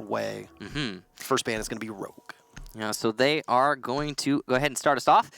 way. First ban is going to be Rogue. Yeah, so they are going to go ahead and start us off.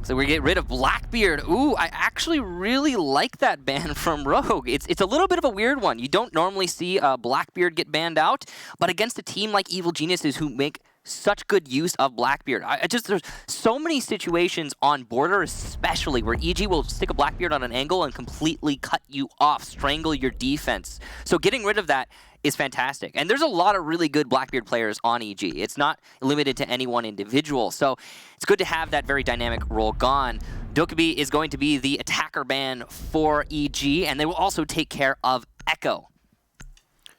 So we get rid of Blackbeard. Ooh, I actually really like that ban from Rogue. It's a little bit of a weird one. You don't normally see Blackbeard get banned out, but against a team like Evil Geniuses who make such good use of Blackbeard. There's so many situations on border, especially where EG will stick a Blackbeard on an angle and completely cut you off, strangle your defense. So getting rid of that is fantastic. And there's a lot of really good Blackbeard players on EG. It's not limited to any one individual. So it's good to have that very dynamic role gone. Dokkaebi is going to be the attacker ban for EG, and they will also take care of Echo.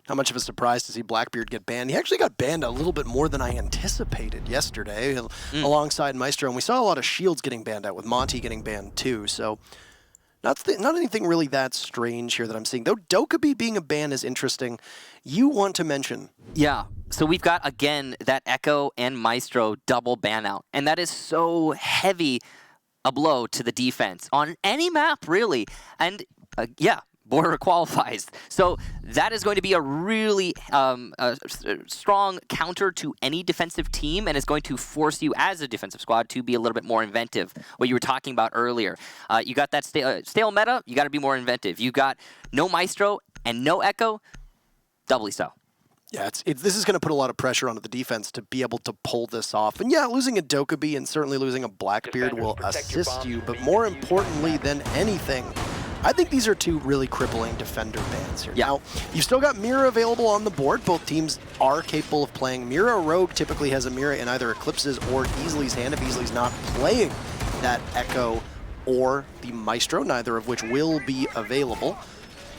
Not much of a surprise to see Blackbeard get banned. He actually got banned a little bit more than I anticipated yesterday alongside Maestro, and we saw a lot of shields getting banned out, with Monty getting banned too, so not anything really that strange here that I'm seeing. Though Dokkaebi being a ban is interesting. You want to mention... Yeah, so we've got, again, that Echo and Maestro double ban out, and that is so heavy a blow to the defense on any map, really. And, yeah, border qualifies. So that is going to be a really strong counter to any defensive team, and is going to force you as a defensive squad to be a little bit more inventive. What you were talking about earlier. You got that stale meta, you got to be more inventive. You got no Maestro and no Echo, doubly so. Yeah, this is going to put a lot of pressure onto the defense to be able to pull this off. And yeah, losing a Dokkaebi and certainly losing a Blackbeard will assist you, but more importantly than anything, I think these are two really crippling defender bans here. Yeah. Now, you've still got Mira available on the board. Both teams are capable of playing Mira. Rogue typically has a Mira in either Eclipse's or Easley's hand if Easley's not playing that Echo or the Maestro, neither of which will be available.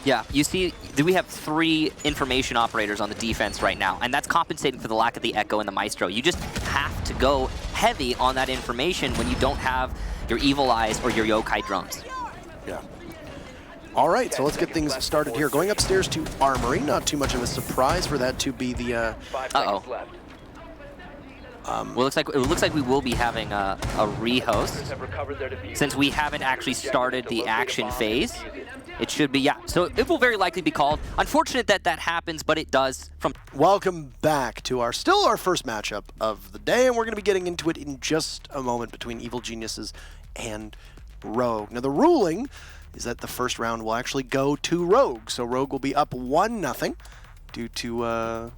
Yeah, you see, we have 3 information operators on the defense right now, and that's compensating for the lack of the Echo and the Maestro. You just have to go heavy on that information when you don't have your Evil Eyes or your Yokai drones. Yeah. All right, so let's get things started here. Going upstairs to Armory, not too much of a surprise for that to be the... Uh-oh. Well, it looks like we will be having a rehost, since we haven't actually started the action phase. It should be, yeah. So it will very likely be called. Unfortunate that that happens, but it does. Welcome back to our first matchup of the day, and we're going to be getting into it in just a moment between Evil Geniuses and Rogue. Now, the ruling is that the first round will actually go to Rogue. So Rogue will be up 1-0 due to,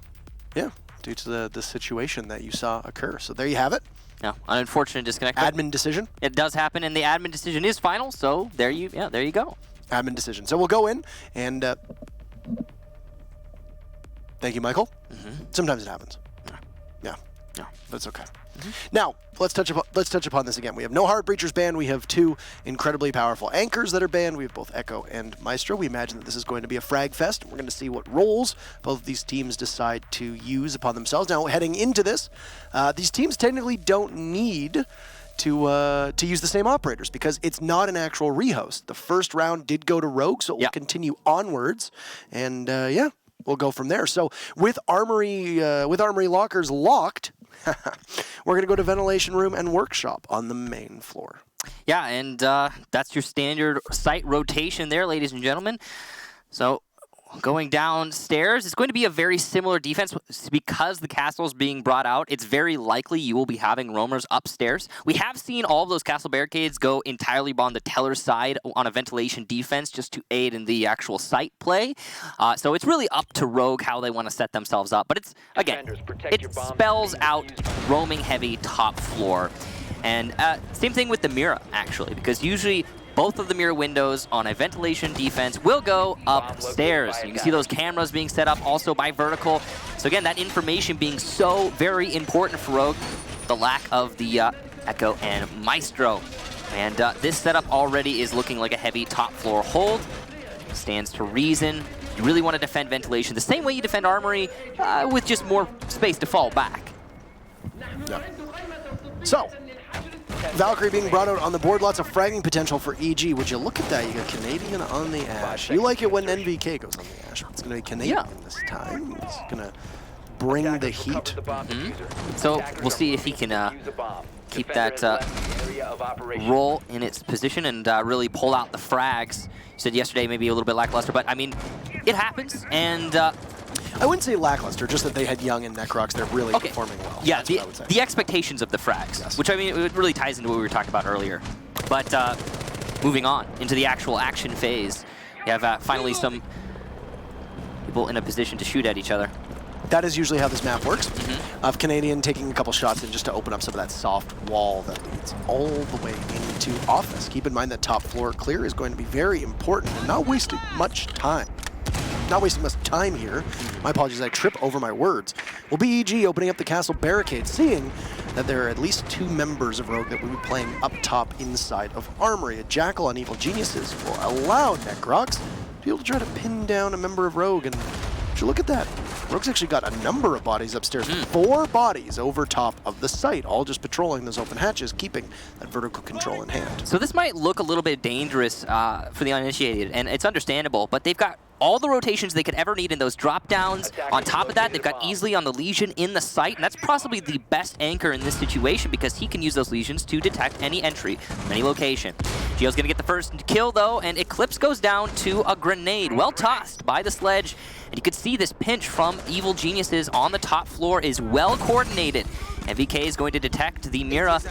due to the situation that you saw occur. So there you have it. No, an unfortunate disconnect. Admin decision. It does happen, and the admin decision is final. So there you go. Admin decision. So we'll go in and thank you, Michael. Sometimes it happens. Yeah, that's okay. Now let's touch upon this again. We have no Heart Breachers banned. We have 2 incredibly powerful anchors that are banned. We have both Echo and Maestro. We imagine that this is going to be a frag fest. We're going to see what roles both of these teams decide to use upon themselves. Now, heading into this, these teams technically don't need to use the same operators because it's not an actual rehost. The first round did go to Rogue, so it will continue onwards, and yeah, we'll go from there. So with Armory lockers locked, we're gonna go to Ventilation Room and Workshop on the main floor. Yeah, and that's your standard site rotation there, ladies and gentlemen. So going downstairs, it's going to be a very similar defense because the castle is being brought out. It's very likely you will be having roamers upstairs. We have seen all of those castle barricades go entirely on the Teller's side on a ventilation defense just to aid in the actual site play. So it's really up to Rogue how they want to set themselves up. But it's, again, it spells out roaming heavy top floor. And same thing with the Mira, actually, because usually both of the Mira windows on a ventilation defense will go upstairs. You can see those cameras being set up also by vertical. So again, that information being so very important for Rogue, the lack of the Echo and Maestro. And this setup already is looking like a heavy top floor hold. Stands to reason. You really want to defend ventilation the same way you defend Armory, with just more space to fall back. Yeah. So, Valkyrie being brought out on the board, lots of fragging potential for EG. Would you look at that? You got Canadian on the Ash. You like it when NVK goes on the Ash. It's going to be Canadian this time. It's going to bring the heat. So we'll see if he can keep that roll in its position and really pull out the frags. You said yesterday maybe a little bit lackluster, but I mean, it happens. And I I wouldn't say lackluster, just that they had Young and Necrox. They're really performing well. Yeah, That's what I would say. the expectations of the frags, which I mean, it really ties into what we were talking about earlier. But moving on into the actual action phase, you have finally some people in a position to shoot at each other. That is usually how this map works. Of Canadian taking a couple shots in just to open up some of that soft wall that leads all the way into office. Keep in mind that top floor clear is going to be very important and not wasting much time. Not wasting much time here. My apologies, I trip over my words. Will be EG opening up the castle barricade, seeing that there are at least 2 members of Rogue that will be playing up top inside of Armory. A Jackal on Evil Geniuses will allow Necrox to be able to try to pin down a member of Rogue, and would you look at that? Rogue's actually got a number of bodies upstairs. 4 bodies over top of the site, all just patrolling those open hatches, keeping that vertical control in hand. So this might look a little bit dangerous for the uninitiated, and it's understandable, but they've got all the rotations they could ever need in those drop downs. On top of that, they've got easily on the Legion in the site, and that's possibly the best anchor in this situation because he can use those Legions to detect any entry from any location. Geo's gonna get the first kill though, and Eclipse goes down to a grenade, well tossed by the Sledge. And you could see this pinch from Evil Geniuses on the top floor is well coordinated. MVK is going to detect the Mira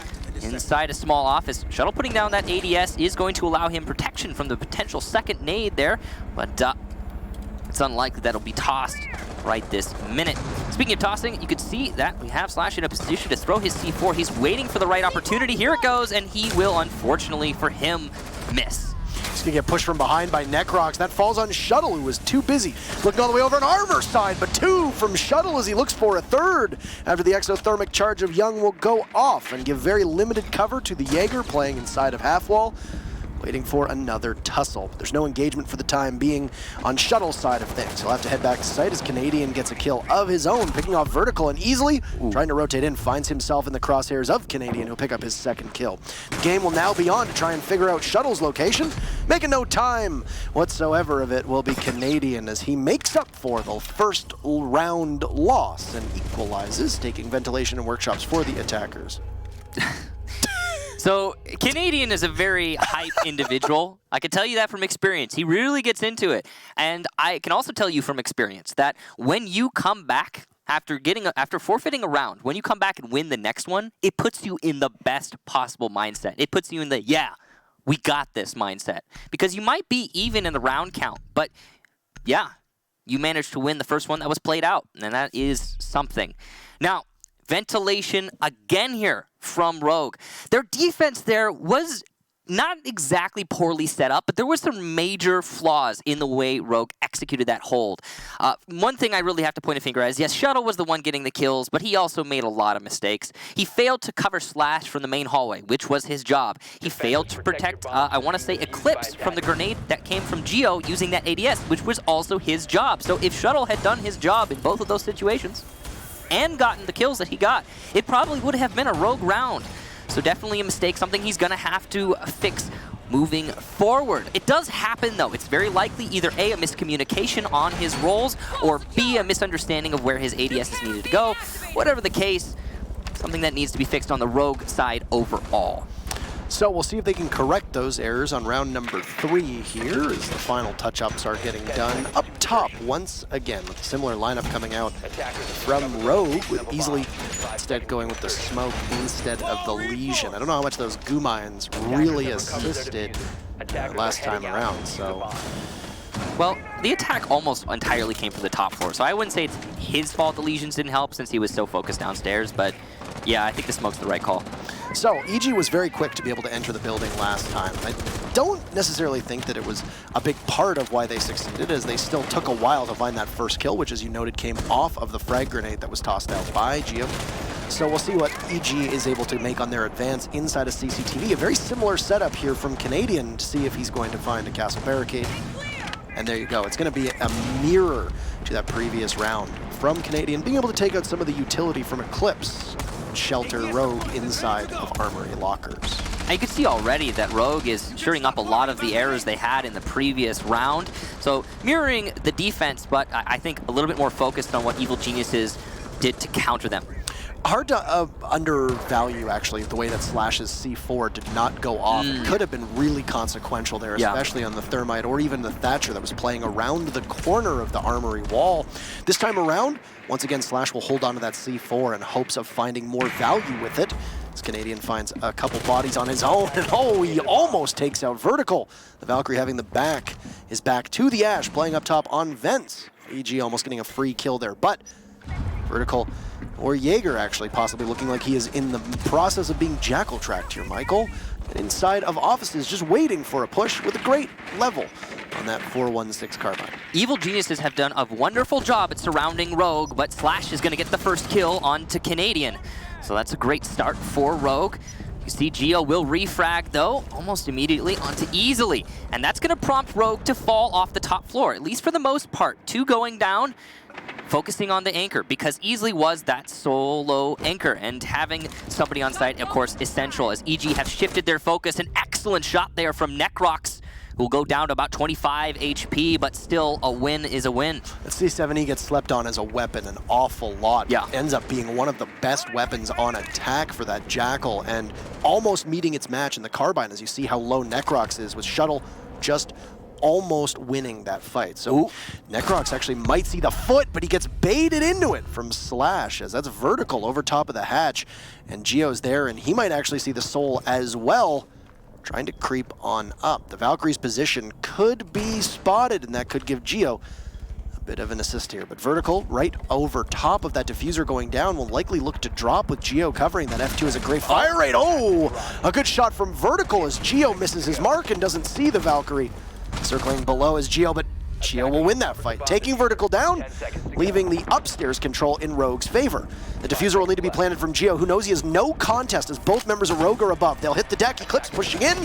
inside a small office. Shuttle putting down that ADS is going to allow him protection from the potential second nade there, but it's unlikely that'll be tossed right this minute. Speaking of tossing, you could see that we have Slash in a position to throw his C4. He's waiting for the right opportunity. Here it goes, and he will, unfortunately for him, miss. He's gonna get pushed from behind by Necrox. That falls on Shuttle, who was too busy looking all the way over on Armor side, but 2 from Shuttle as he looks for a 3rd. After the exothermic charge of Young will go off and give very limited cover to the Jaeger playing inside of half wall, waiting for another tussle. There's no engagement for the time being on Shuttle's side of things. He'll have to head back to site as Canadian gets a kill of his own, picking off vertical and easily trying to rotate in, finds himself in the crosshairs of Canadian, who'll pick up his 2nd kill. The game will now be on to try and figure out Shuttle's location. Making no time whatsoever of it will be Canadian as he makes up for the first round loss and equalizes, taking ventilation and workshops for the attackers. So Canadian is a very hype individual. I can tell you that from experience. He really gets into it. And I can also tell you from experience that when you come back after forfeiting a round, when you come back and win the next one, it puts you in the best possible mindset. It puts you in the, yeah, we got this mindset. Because you might be even in the round count, but yeah, you managed to win the first one that was played out, and that is something. Now, ventilation again here from Rogue. Their defense there was not exactly poorly set up, but there were some major flaws in the way Rogue executed that hold. One thing I really have to point a finger at is, yes, Shuttle was the one getting the kills, but he also made a lot of mistakes. He failed to cover Slash from the main hallway, which was his job. He failed to protect, I want to say, Eclipse from the grenade that came from Geo using that ADS, which was also his job. So if Shuttle had done his job in both of those situations and gotten the kills that he got, it probably would have been a Rogue round. So definitely a mistake, something he's going to have to fix moving forward. It does happen, though. It's very likely either A, a miscommunication on his roles, or B, a misunderstanding of where his ADS is needed to go. Whatever the case, something that needs to be fixed on the Rogue side overall. So we'll see if they can correct those errors on round number 3 here as the final touch-ups are getting done up top once again with a similar lineup coming out from Rogue, with easily instead going with the smoke instead of the Legion. I don't know how much those goo mines really assisted last time around, so... Well, the attack almost entirely came from the top floor, so I wouldn't say it's his fault the Legions didn't help since he was so focused downstairs, but yeah, I think the smoke's the right call. So, EG was very quick to be able to enter the building last time. I don't necessarily think that it was a big part of why they succeeded, as they still took a while to find that first kill, which, as you noted, came off of the frag grenade that was tossed out by Geo. So we'll see what EG is able to make on their advance inside of CCTV. A very similar setup here from Canadian to see if he's going to find a castle barricade. And there you go. It's going to be a mirror to that previous round from Canadian, being able to take out some of the utility from Eclipse, shelter Rogue inside of Armory lockers. And you can see already that Rogue is shoring up a lot of the errors they had in the previous round. So mirroring the defense, but I think a little bit more focused on what Evil Geniuses did to counter them. Hard to undervalue, actually, the way that Slash's C4 did not go off. It could have been really consequential there, especially on the Thermite or even the Thatcher that was playing around the corner of the Armory wall. This time around, once again, Slash will hold on to that C4 in hopes of finding more value with it. This Canadian finds a couple bodies on his own, and he almost takes out Vertical. The Valkyrie having his back to the Ash, playing up top on Vents. EG almost getting a free kill there, but Vertical, or Jaeger actually, possibly looking like he is in the process of being jackal-tracked here, Michael. And inside of offices, just waiting for a push with a great level on that 416 carbine. Evil Geniuses have done a wonderful job at surrounding Rogue, but Slash is going to get the first kill onto Canadian. So that's a great start for Rogue. You see Geo will refrag, though, almost immediately onto Easily. And that's going to prompt Rogue to fall off the top floor, at least for the most part. 2 going down, focusing on the anchor, because Easily was that solo anchor. And having somebody on site, of course, essential, as EG have shifted their focus. An excellent shot there from Necrox, who will go down to about 25 HP, but still a win is a win. The C7E gets slept on as a weapon an awful lot. Yeah. Ends up being one of the best weapons on attack for that Jackal, and almost meeting its match in the Carbine, as you see how low Necrox is, with Shuttle just almost winning that fight. So Necrox actually might see the foot, but he gets baited into it from Slash, as that's Vertical over top of the hatch, and Geo's there, and he might actually see the Soul as well, trying to creep on up. The Valkyrie's position could be spotted, and that could give Geo a bit of an assist here. But Vertical, right over top of that diffuser going down, will likely look to drop with Geo covering. That F2 is a great fire rate. Oh, a good shot from Vertical as Geo misses his mark and doesn't see the Valkyrie. Circling below is Geo, but Geo will win that fight, taking Vertical down, leaving the upstairs control in Rogue's favor. The diffuser will need to be planted from Geo, who knows he has no contest as both members of Rogue are above. They'll hit the deck, Eclipse pushing in.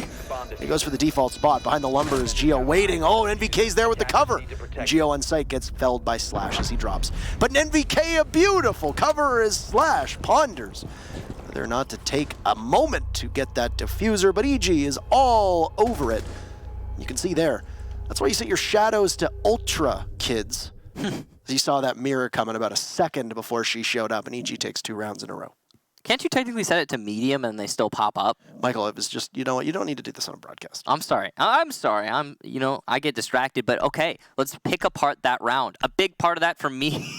He goes for the default spot. Behind the lumber is Geo waiting. Oh, NVK's there with the cover. Geo on site gets felled by Slash as he drops. But an NVK, a beautiful cover as Slash ponders whether or not to take a moment to get that diffuser, but EG is all over it. You can see there. That's why you set your shadows to ultra, kids. You saw that mirror coming about a second before she showed up, and EG takes 2 rounds in a row. Can't you technically set it to medium and they still pop up? Michael, it was just, you know what, you don't need to do this on a broadcast. I'm sorry. I get distracted, but okay, let's pick apart that round. A big part of that for me,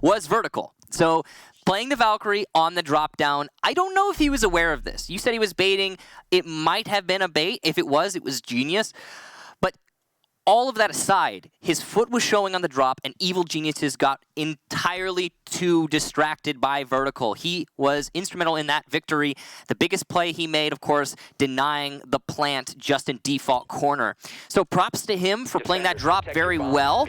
was Vertical. So playing the Valkyrie on the drop down, I don't know if he was aware of this. You said he was baiting. It might have been a bait. If it was genius. But all of that aside, his foot was showing on the drop, and Evil Geniuses got entirely too distracted by Vertical. He was instrumental in that victory. The biggest play he made, of course, denying the plant just in default corner. So props to him for playing that drop very well.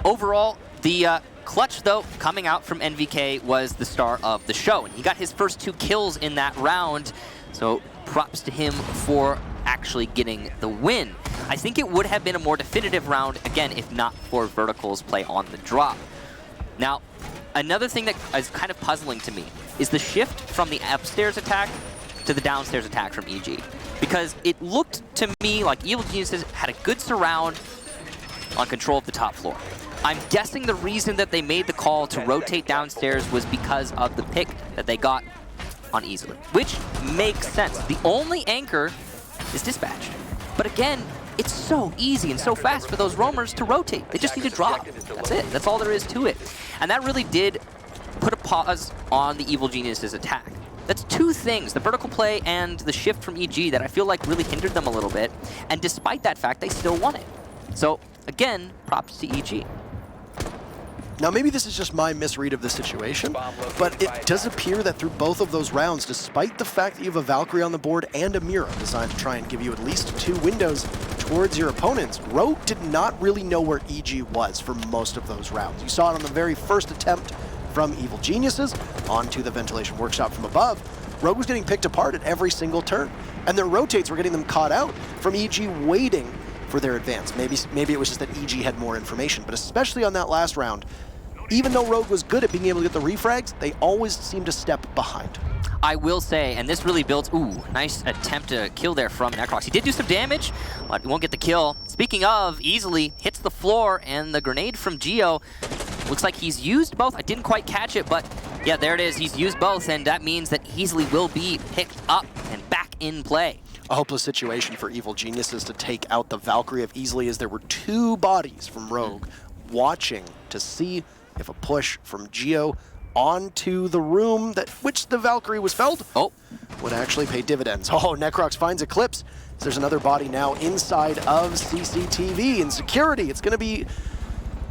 Overall, the clutch, though, coming out from NVK was the star of the show. And he got his first 2 kills in that round, so props to him for actually getting the win. I think it would have been a more definitive round, again, if not for Vertical's play on the drop. Now, another thing that is kind of puzzling to me is the shift from the upstairs attack to the downstairs attack from EG. Because it looked to me like Evil Geniuses had a good surround on control of the top floor. I'm guessing the reason that they made the call to rotate downstairs was because of the pick that they got on Easily, which makes sense. The only anchor is dispatched. But again, it's so easy and so fast for those roamers to rotate. They just need to drop. That's it. That's all there is to it. And that really did put a pause on the Evil Geniuses attack. That's 2 things, the vertical play and the shift from EG, that I feel like really hindered them a little bit. And despite that fact, they still won it. So again, props to EG. Now, maybe this is just my misread of the situation, but it does appear that through both of those rounds, despite the fact that you have a Valkyrie on the board and a Mira designed to try and give you at least 2 windows towards your opponents, Rogue did not really know where EG was for most of those rounds. You saw it on the very first attempt from Evil Geniuses onto the ventilation workshop from above. Rogue was getting picked apart at every single turn, and their rotates were getting them caught out from EG waiting for their advance. Maybe it was just that EG had more information, but especially on that last round, even though Rogue was good at being able to get the refrags, they always seemed to step behind. I will say, and this really builds, nice attempt to kill there from Necrox. He did do some damage, but he won't get the kill. Speaking of, Easily hits the floor, and the grenade from Geo Looks like he's used both. I didn't quite catch it, but yeah, there it is. He's used both, and that means that Easily will be picked up and back in play. A hopeless situation for Evil Geniuses to take out the Valkyrie of Easily, as there were 2 bodies from Rogue watching to see if a push from Geo onto the room which the Valkyrie was felled would actually pay dividends. Oh, Necrox finds Eclipse. There's another body now inside of CCTV in security. It's going to be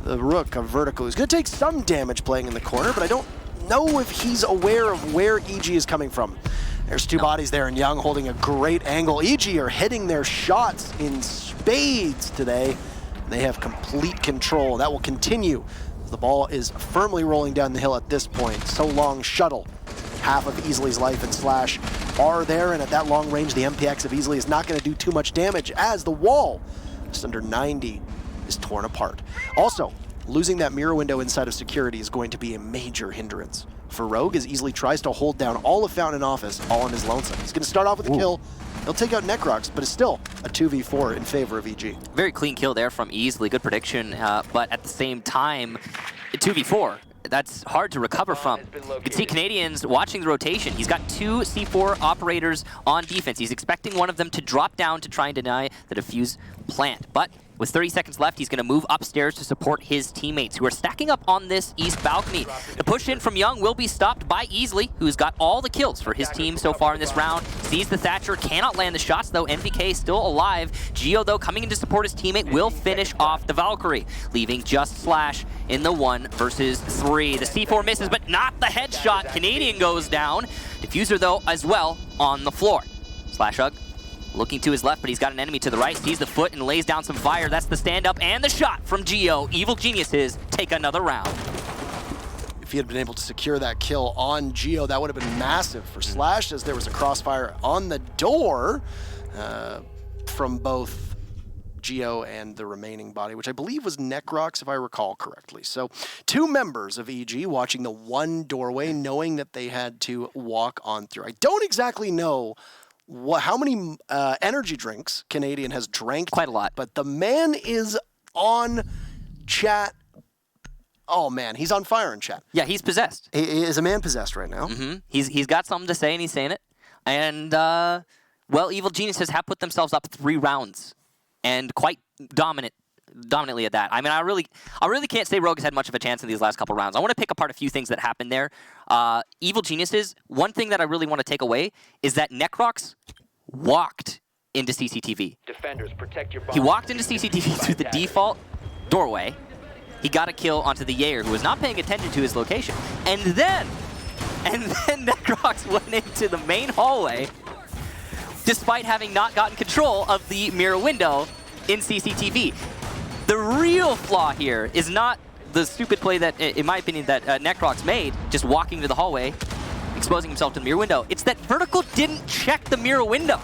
the Rook of Vertical, who's going to take some damage playing in the corner, but I don't know if he's aware of where EG is coming from. There's 2 bodies there, and Young holding a great angle. EG are hitting their shots in spades today. They have complete control. That will continue. The ball is firmly rolling down the hill at this point. So long shuttle. Half of Easily's life and Slash are there, and at that long range, the MPX of Easily is not going to do too much damage as the wall, just under 90, is torn apart. Also, losing that mirror window inside of security is going to be a major hindrance for Rogue, as Easily tries to hold down all of Fountain Office all on his lonesome. He's going to start off with a kill. He'll take out Necrox, but it's still a 2v4 in favor of EG. Very clean kill there from Easily. Good prediction, but at the same time, 2v4. That's hard to recover from. You can see Canadians watching the rotation. He's got 2 C4 operators on defense. He's expecting one of them to drop down to try and deny the defuse plant. But with 30 seconds left, he's going to move upstairs to support his teammates, who are stacking up on this east balcony. The push in from Young will be stopped by Easily, who's got all the kills for his team so far in this round. Sees the Thatcher, cannot land the shots though. NVK still alive. Geo, though, coming in to support his teammate, will finish off the Valkyrie, leaving just Slash in the 1 versus 3. The C4 misses, but not the headshot. Canadian goes down. Diffuser, though, as well on the floor. Slash Hug looking to his left, but he's got an enemy to the right. Sees the foot and lays down some fire. That's the stand-up and the shot from Geo. Evil Geniuses take another round. If he had been able to secure that kill on Geo, that would have been massive for Slash, as there was a crossfire on the door from both Geo and the remaining body, which I believe was Necrox, if I recall correctly. So 2 members of EG watching the 1 doorway, knowing that they had to walk on through. I don't exactly know how many energy drinks Canadian has drank. Quite a lot. But the man is on chat. Oh, man, he's on fire in chat. Yeah, he's possessed. He is a man possessed right now. He's got something to say, and he's saying it. And, well, Evil Geniuses have put themselves up 3 rounds, and quite dominantly at that. I mean, I really can't say Rogue has had much of a chance in these last couple rounds. I want to pick apart a few things that happened there. Evil Geniuses, one thing that I really want to take away is that Necrox walked into CCTV. Defenders, protect your bomb. He walked into CCTV through the default doorway. He got a kill onto the Jaeger, who was not paying attention to his location. And then Necrox went into the main hallway, despite having not gotten control of the mirror window in CCTV. The real flaw here is not the stupid play that, in my opinion, that Necrox made, just walking to the hallway, exposing himself to the mirror window. It's that Vertical didn't check the mirror window.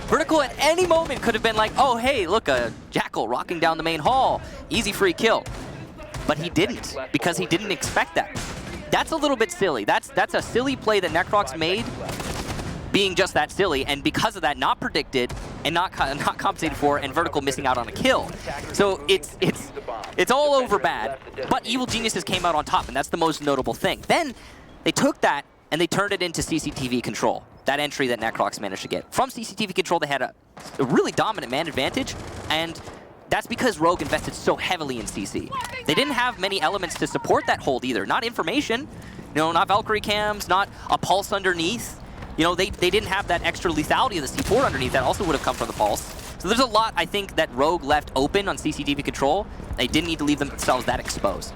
Vertical at any moment could have been like, oh, hey, look, a Jackal rocking down the main hall. Easy free kill. But he didn't, because he didn't expect that. That's a little bit silly. That's a silly play that Necrox made, being just that silly, and because of that, not predicted and not compensated for, and Vertical missing out on a kill. So it's all over bad, but Evil Geniuses came out on top, and that's the most notable thing. Then they took that and they turned it into CCTV control, that entry that Necrox managed to get. From CCTV control, they had a really dominant man advantage, and that's because Rogue invested so heavily in CC. They didn't have many elements to support that hold either. Not information, not Valkyrie cams, not a pulse underneath. They didn't have that extra lethality of the C4 underneath that also would have come from the pulse. So there's a lot, I think, that Rogue left open on CCTV control. They didn't need to leave themselves that exposed.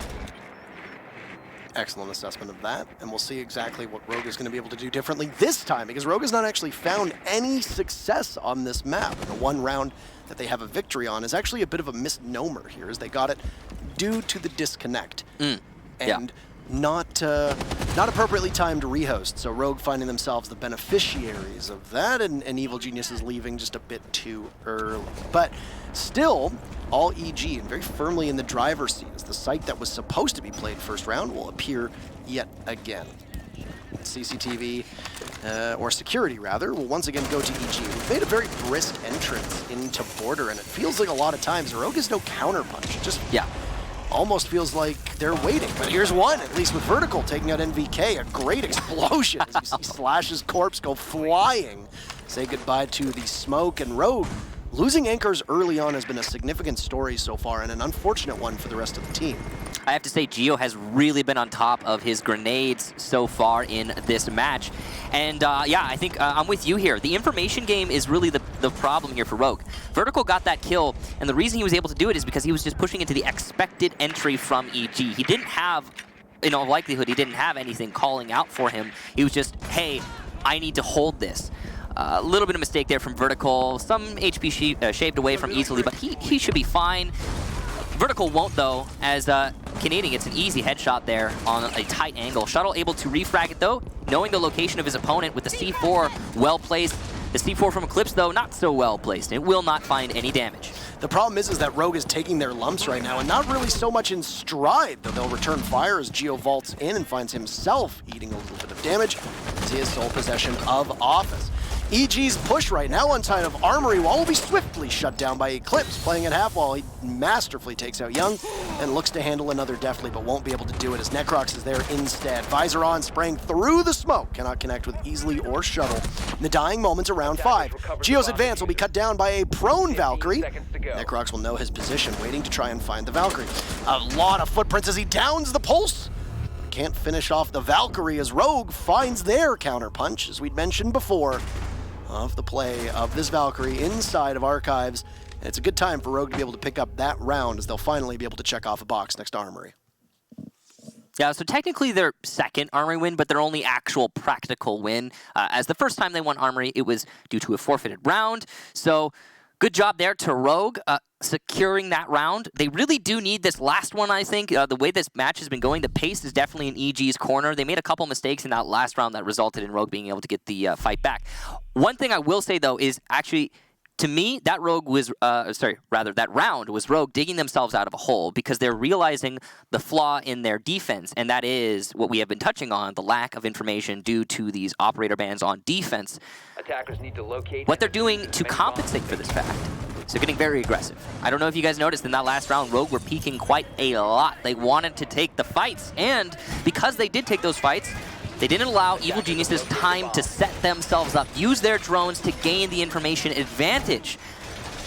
Excellent assessment of that, and we'll see exactly what Rogue is going to be able to do differently this time, because Rogue has not actually found any success on this map. The 1 round that they have a victory on is actually a bit of a misnomer here, as they got it due to the disconnect. And not appropriately timed to rehost, so Rogue finding themselves the beneficiaries of that, and Evil Geniuses leaving just a bit too early. But still, all EG and very firmly in the driver's seat, as the site that was supposed to be played first round will appear yet again. CCTV, or security rather, will once again go to EG. We've made a very brisk entrance into Border, and it feels like a lot of times Rogue has no counterpunch. Just almost feels like they're waiting. But here's one, at least with Vertical, taking out NVK. A great explosion as you see Slash's corpse go flying. Say goodbye to the smoke, and Rogue losing anchors early on has been a significant story so far, and an unfortunate one for the rest of the team. I have to say, Gio has really been on top of his grenades so far in this match. And yeah, I think I'm with you here. The information game is really the problem here for Rogue. Vertical got that kill, and the reason he was able to do it is because he was just pushing into the expected entry from EG. He didn't have, in all likelihood, he didn't have anything calling out for him. He was just, hey, I need to hold this. A little bit of mistake there from Vertical. Some HP shaved away from easily, but he should be fine. Vertical won't, though, as Canadian gets an easy headshot there on a tight angle. Shuttle able to refrag it, though, knowing the location of his opponent with the C4 well placed. The C4 from Eclipse, though, not so well placed. It will not find any damage. The problem is that Rogue is taking their lumps right now, and not really so much in stride, though they'll return fire as Gio vaults in and finds himself eating a little bit of damage as he has sole possession of Office. EG's push right now on side of Armory Wall will be swiftly shut down by Eclipse, playing at half wall. He masterfully takes out Young and looks to handle another deftly, but won't be able to do it as Necrox is there instead. Visor on, spraying through the smoke. Cannot connect with Easily or Shuttle. In the dying moments of round 5, Gio's advance will be cut down by a prone Valkyrie. Necrox will know his position, waiting to try and find the Valkyrie. A lot of footprints as he downs the Pulse. Can't finish off the Valkyrie as Rogue finds their counterpunch, as we'd mentioned before, of the play of this Valkyrie inside of Archives. And it's a good time for Rogue to be able to pick up that round as they'll finally be able to check off a box next to Armory. Yeah, so technically their second Armory win, but their only actual practical win. As the first time they won Armory, it was due to a forfeited round. So good job there to Rogue, securing that round. They really do need this last one, I think. The way this match has been going, the pace is definitely in EG's corner. They made a couple mistakes in that last round that resulted in Rogue being able to get the fight back. One thing I will say, though, is actually, to me, that that round was Rogue digging themselves out of a hole because they're realizing the flaw in their defense, and that is what we have been touching on, the lack of information due to these operator bans on defense. Attackers need to locate what they're doing to compensate for this fact. So getting very aggressive. I don't know if you guys noticed in that last round, Rogue were peeking quite a lot. They wanted to take the fights, and because they did take those fights, they didn't allow Evil Geniuses time to set themselves up, use their drones to gain the information advantage.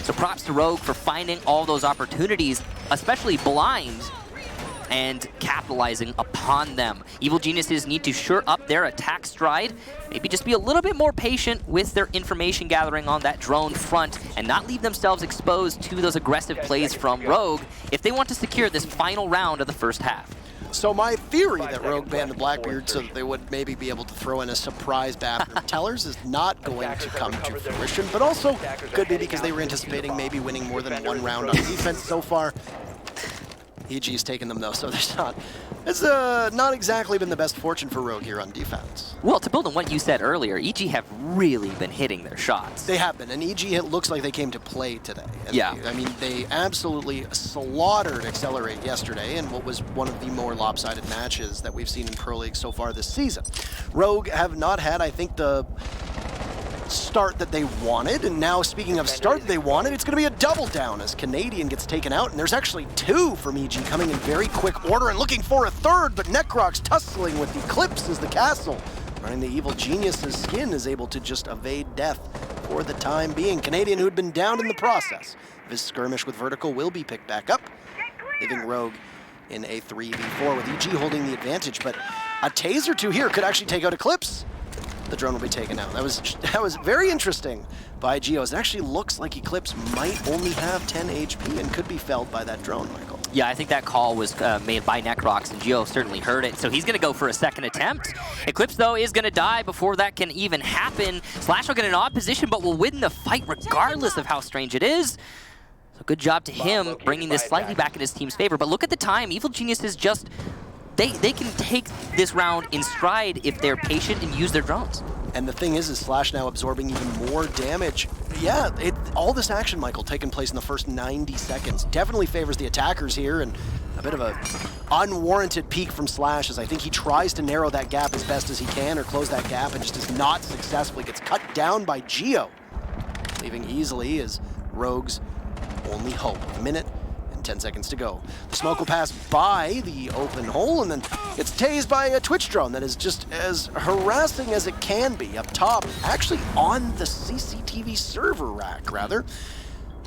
So props to Rogue for finding all those opportunities, especially blind, and capitalizing upon them. Evil Geniuses need to shore up their attack stride, maybe just be a little bit more patient with their information gathering on that drone front, and not leave themselves exposed to those aggressive plays from Rogue if they want to secure this final round of the first half. So my theory that Rogue banned the Blackbeard so that they would maybe be able to throw in a surprise bathroom tellers is not going to come to fruition, but also could be because they were anticipating maybe winning more than one round on defense so far. EG's taken them though, so there's not. It's not exactly been the best fortune for Rogue here on defense. Well, to build on what you said earlier, EG have really been hitting their shots. They have been, and EG it looks like they came to play today. And yeah. I mean, they absolutely slaughtered Accelerate yesterday in what was one of the more lopsided matches that we've seen in Pro League so far this season. Rogue have not had, I think, the start that they wanted, and now speaking of start that they wanted, it's going to be a double down as Canadian gets taken out, and there's actually two from EG coming in very quick order and looking for a third, but Necrox tussling with Eclipse as the castle. Running the Evil Genius's skin is able to just evade death for the time being. Canadian, who had been down in the process of his skirmish with Vertical, will be picked back up, leaving Rogue in a 3v4 with EG holding the advantage, but a taser or two here could actually take out Eclipse. The drone will be taken out. That was very interesting by Gio. It actually looks like Eclipse might only have 10 HP and could be felled by that drone, Michael. Yeah, I think that call was made by Necrox, and Gio certainly heard it. So he's going to go for a second attempt. Eclipse, though, is going to die before that can even happen. Slash will get an odd position, but will win the fight regardless of how strange it is. So good job to him bringing this slightly back in his team's favor. But look at the time. Evil Genius is just... They can take this round in stride if they're patient and use their drones. And the thing is Slash now absorbing even more damage. Yeah, all this action, Michael, taking place in the first 90 seconds. Definitely favors the attackers here, and a bit of a unwarranted peak from Slash as I think he tries to narrow that gap as best as he can or close that gap and just is not successfully. Gets cut down by Gio, leaving easily as Rogue's only hope. A minute and 10 seconds to go. The smoke will pass by the open hole and then gets tased by a Twitch drone that is just as harassing as it can be up top, actually on the CCTV server rack, rather.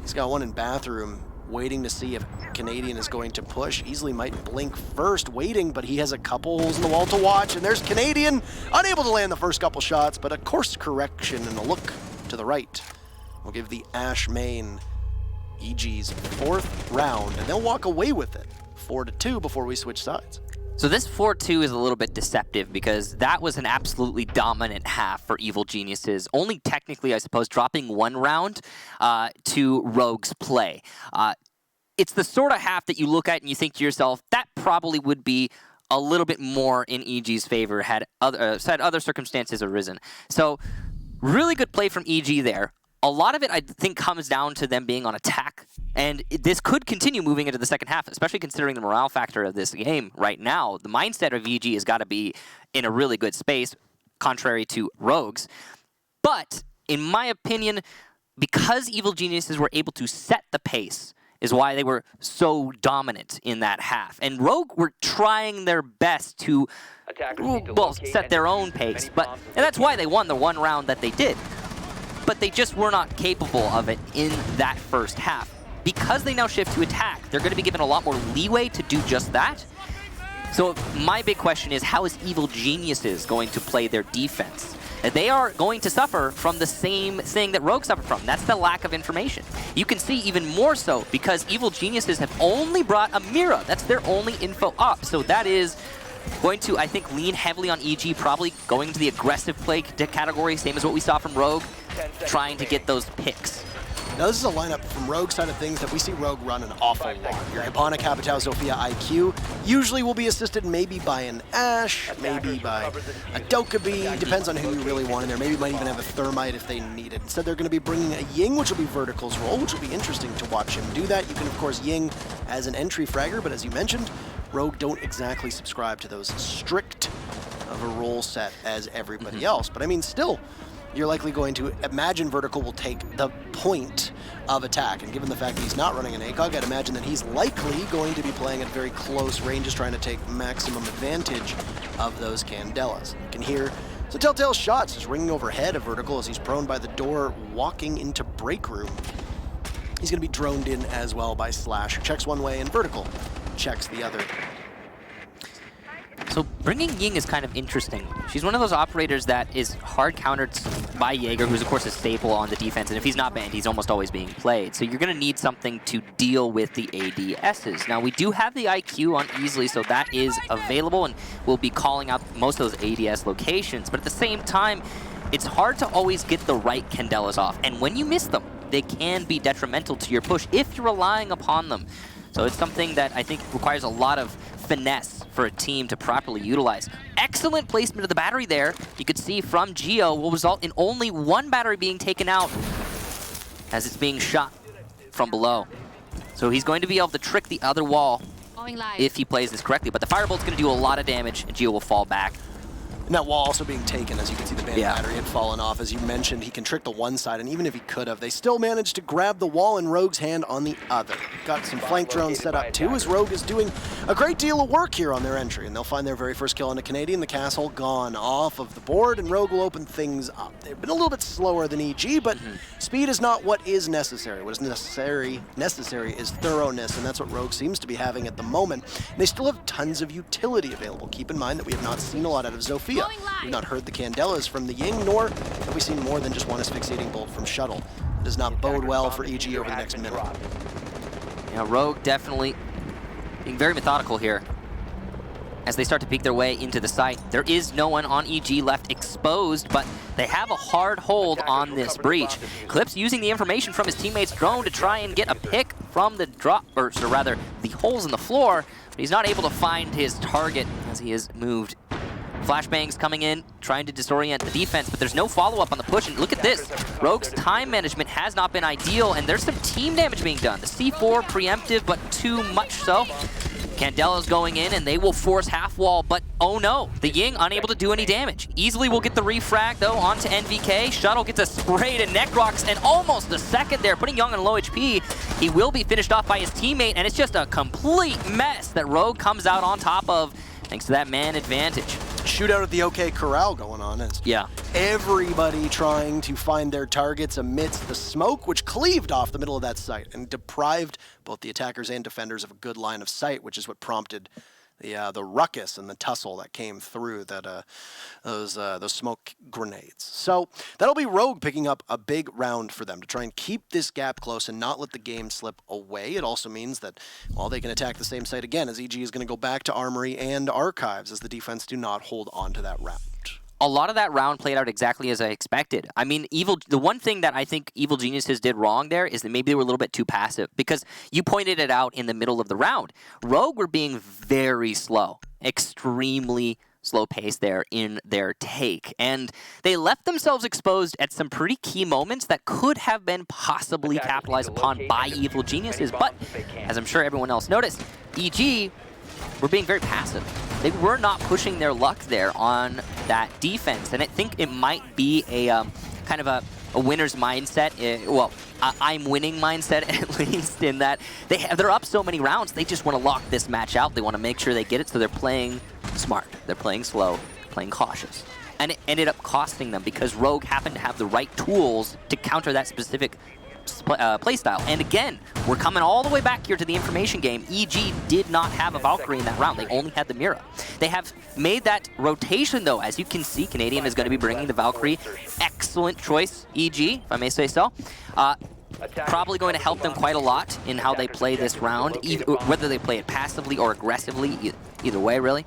He's got one in bathroom, waiting to see if Canadian is going to push. Easily might blink first, waiting, but he has a couple holes in the wall to watch, and there's Canadian, unable to land the first couple shots, but a course correction and a look to the right will give the Ash main EG's 4th round, and they'll walk away with it 4-2 before we switch sides. So this 4-2 is a little bit deceptive because that was an absolutely dominant half for Evil Geniuses, only technically, I suppose, dropping 1 round to Rogue's play. It's the sort of half that you look at and you think to yourself, that probably would be a little bit more in EG's favor had other circumstances arisen. So really good play from EG there. A lot of it, I think, comes down to them being on attack. And this could continue moving into the second half, especially considering the morale factor of this game right now. The mindset of EG has got to be in a really good space, contrary to Rogues. But, in my opinion, because Evil Geniuses were able to set the pace is why they were so dominant in that half. And Rogue were trying their best to, set their own pace. And that's why they won the 1 round that they did. But they just were not capable of it in that first half. Because they now shift to attack, they're going to be given a lot more leeway to do just that. So my big question is, how is Evil Geniuses going to play their defense? They are going to suffer from the same thing that Rogue suffered from. That's the lack of information. You can see even more so because Evil Geniuses have only brought a Mira. That's their only info up. So that is going to, I think, lean heavily on EG, probably going to the aggressive play category, same as what we saw from Rogue, trying to get those picks. Now this is a lineup from Rogue side of things that we see Rogue run an awful lot. Your Hibana, Capitao, Zofia, IQ usually will be assisted maybe by an Ashe, maybe by a Dokkaebi, depends on who you really want in there. Maybe might even have a Thermite if they need it. Instead they're going to be bringing a Ying, which will be Vertical's role, which will be interesting to watch him do that. You can of course Ying as an entry fragger, but as you mentioned, Rogue don't exactly subscribe to those strict of a role set as everybody else. But I mean, still, you're likely going to imagine Vertical will take the point of attack. And given the fact that he's not running an ACOG, I'd imagine that he's likely going to be playing at very close ranges, trying to take maximum advantage of those Candelas. You can hear the Telltale shots just ringing overhead of Vertical as he's prone by the door, walking into break room. He's going to be droned in as well by Slash, who checks one way, and Vertical checks the other. So bringing Ying is kind of interesting. She's one of those operators that is hard countered by Jaeger, who's of course a staple on the defense, and if he's not banned, he's almost always being played. So you're going to need something to deal with the ADSs. Now we do have the IQ on Easily, so that is available, and we'll be calling out most of those ADS locations. But at the same time, it's hard to always get the right Candelas off, and when you miss them, they can be detrimental to your push if you're relying upon them. So it's something that I think requires a lot of finesse for a team to properly utilize. Excellent placement of the battery there. You could see from Geo will result in only 1 battery being taken out as it's being shot from below. So he's going to be able to trick the other wall if he plays this correctly. But the Firebolt's going to do a lot of damage and Geo will fall back. And that wall also being taken, as you can see the band battery had fallen off. As you mentioned, he can trick the one side, and even if he could have, they still managed to grab the wall in Rogue's hand on the other. Got some flank drones set up too, as Rogue is doing a great deal of work here on their entry, and they'll find their very first kill on a Canadian. The castle gone off of the board, and Rogue will open things up. They've been a little bit slower than EG, but speed is not what is necessary. What is necessary is thoroughness, and that's what Rogue seems to be having at the moment. And they still have tons of utility available. Keep in mind that we have not seen a lot out of Zofia. We've not heard the Candelas from the Ying, nor have we seen more than just one asphyxiating bolt from Shuttle. It does not bode well for EG over the next minute. Yeah, Rogue definitely being very methodical here as they start to peek their way into the site. There is no one on EG left exposed, but they have a hard hold on this breach. Clips using the information from his teammate's drone to try and get a pick from the drop, or rather, the holes in the floor, but he's not able to find his target as he is moved. Flashbangs coming in, trying to disorient the defense, but there's no follow-up on the push, and look at this. Rogue's time management has not been ideal, and there's some team damage being done. The C4 preemptive, but too much so. Candela's going in, and they will force half wall, but oh no, the Ying unable to do any damage. Easily will get the refrag, though, onto NVK. Shuttle gets a spray to Necrox, and almost a second there, putting Young on low HP. He will be finished off by his teammate, and it's just a complete mess that Rogue comes out on top of, thanks to that man advantage. Shootout at the OK Corral going on. As everybody trying to find their targets amidst the smoke, which cleaved off the middle of that site and deprived both the attackers and defenders of a good line of sight, which is what prompted the ruckus and the tussle that came through that those smoke grenades. So that'll be Rogue picking up a big round for them to try and keep this gap close and not let the game slip away. It also means that while they can attack the same site again, as EG is going to go back to Armory and Archives as the defense do not hold on to that round. A lot of that round played out exactly as I expected. I mean, the one thing that I think Evil Geniuses did wrong there is that maybe they were a little bit too passive, because you pointed it out in the middle of the round. Rogue were being very slow, extremely slow pace there in their take, and they left themselves exposed at some pretty key moments that could have been possibly capitalized upon by Evil Geniuses, but as I'm sure everyone else noticed, EG were being very passive. They were not pushing their luck there on that defense, and I think it might be a kind of a winner's mindset. I'm winning mindset, at least, in that they're up so many rounds. They just want to lock this match out. They want to make sure they get it, so they're playing smart. They're playing slow, playing cautious. And it ended up costing them because Rogue happened to have the right tools to counter that specific playstyle. And again, we're coming all the way back here to the information game. EG did not have a Valkyrie in that round. They only had the Mira. They have made that rotation, though. As you can see, Canadian is going to be bringing the Valkyrie. Excellent choice, EG, if I may say so. Probably going to help them quite a lot in how they play this round, whether they play it passively or aggressively, either way, really.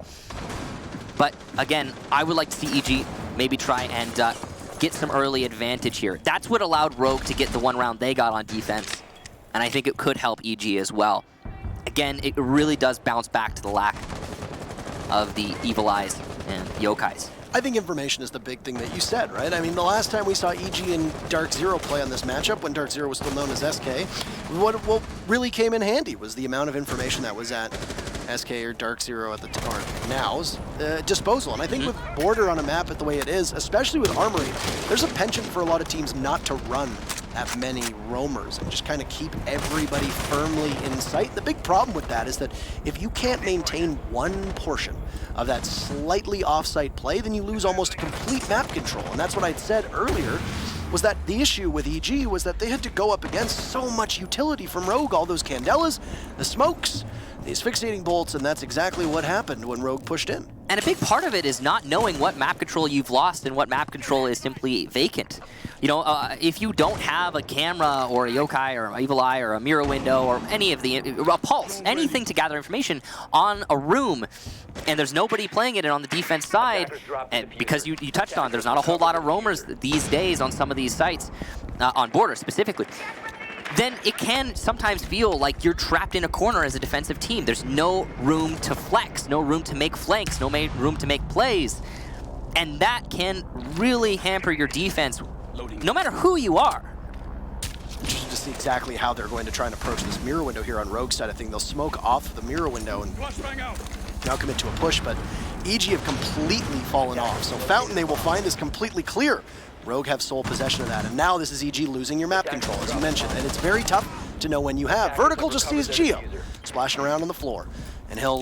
But again, I would like to see EG maybe try and get some early advantage here. That's what allowed Rogue to get the one round they got on defense, and I think it could help EG as well. Again, it really does bounce back to the lack of the Evil Eyes and Yokais. I think information is the big thing that you said, right? I mean, the last time we saw EG and Dark Zero play on this matchup, when Dark Zero was still known as SK, what really came in handy was the amount of information that was at SK or Dark Zero at the now's disposal. And I think with Border on a map at the way it is, especially with Armory, there's a penchant for a lot of teams not to run that many roamers and just kind of keep everybody firmly in sight. The big problem with that is that if you can't maintain one portion of that slightly off-site play, then you lose almost complete map control. And that's what I said earlier, was that the issue with EG was that they had to go up against so much utility from Rogue, all those Candelas, the smokes, the asphyxiating bolts, and that's exactly what happened when Rogue pushed in. And a big part of it is not knowing what map control you've lost and what map control is simply vacant. You know, if you don't have a camera or a yokai or an evil eye or a mirror window or any of a pulse, anything to gather information on a room, and there's nobody playing it on the defense side, and because you touched on, there's not a whole lot of roamers these days on some of these sites, on Border specifically, then it can sometimes feel like you're trapped in a corner as a defensive team. There's no room to flex, no room to make flanks, no room to make plays. And that can really hamper your defense, no matter who you are. Interested to see exactly how they're going to try and approach this mirror window here on Rogue's side. I think they'll smoke off the mirror window and now commit to a push, but EG have completely fallen off. So Fountain, they will find, is completely clear. Rogue have sole possession of that, and now this is EG losing your map control, as you mentioned, and it's very tough to know when you have. Vertical just sees Geo splashing around on the floor, and he'll